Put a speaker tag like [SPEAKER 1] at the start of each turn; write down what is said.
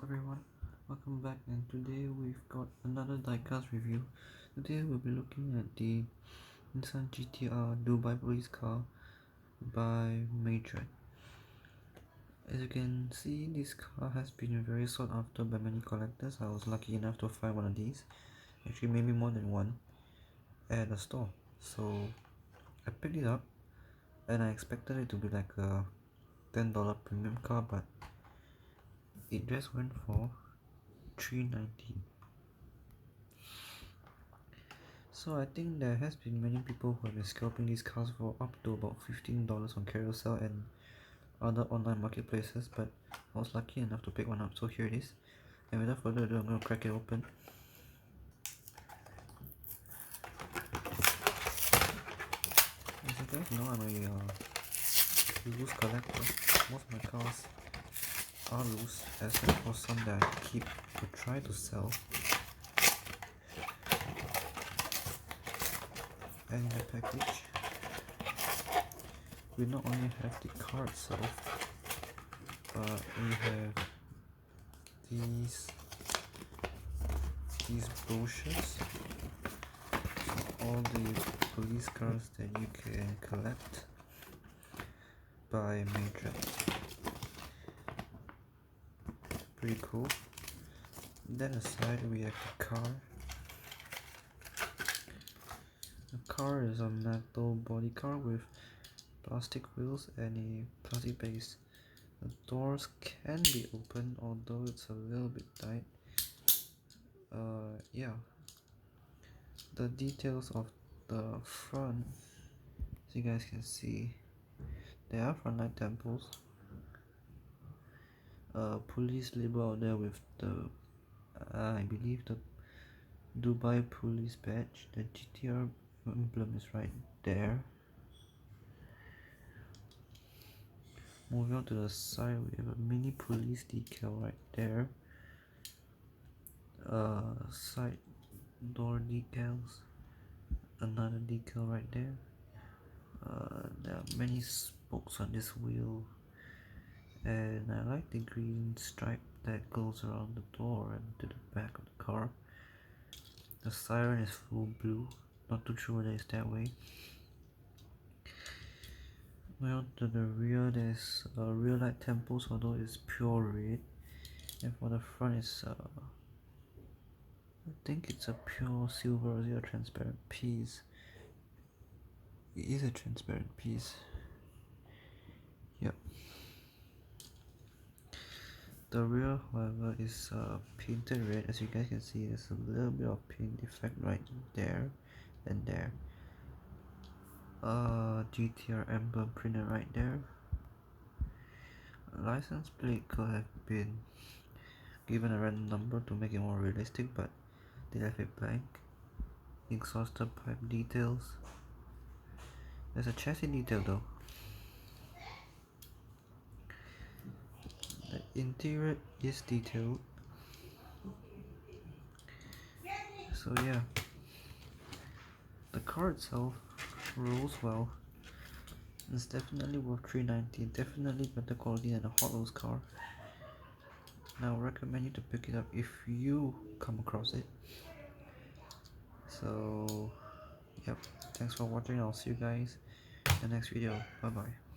[SPEAKER 1] everyone, welcome back, and today we've got another diecast review. Today we'll be looking at the Nissan GTR Dubai police car by majorette. As you can see, this car has been very sought after by many collectors. I was lucky enough to find one of these, actually maybe more than one, at a store. So I picked it up and I expected it to be like a $10 premium car, but it just went for $390. So I think there has been many people who have been scalping these cars for up to about $15 on Carousel and other online marketplaces, but I was lucky enough to pick one up, so here it is. And without further ado, I'm going to crack it open. As you guys know, I'm a loose collector. Most of my cars are loose, except for some that I keep to try to sell. And in the package, we not only have the car itself, but we have these brochures for all the police cars that you can collect by majorette. Pretty cool. Then aside, we have the car. The car is a metal body car with plastic wheels and a plastic base. The doors can be opened, although it's a little bit tight. Yeah. The details of the front, as you guys can see, there are front light temples. Police label out there with the, I believe the Dubai police badge. The GTR emblem is right there. Moving on to the side, we have a mini police decal right there. Side door decals, another decal right there. There are many spokes on this wheel, and I like the green stripe that goes around the door and to the back of the car. The siren is full blue, not too sure whether it's that way. Well, to the rear, there's rear light temples, although it's pure red, and for the front it's I think it's a pure silver, or is it a transparent piece? It is a transparent piece. Yep. The rear, however, is painted red. As you guys can see, there's a little bit of paint effect right there and there. GTR emblem printed right there. License plate could have been given a random number to make it more realistic, but they left it blank. Exhauster pipe details. There's a chassis detail though. The interior is detailed. So yeah, the car itself rolls well. It's definitely worth $390. Definitely better quality than a Hot Wheels car. Now I recommend you to pick it up if you come across it. So yep, thanks for watching. I'll see you guys in the next video. Bye bye.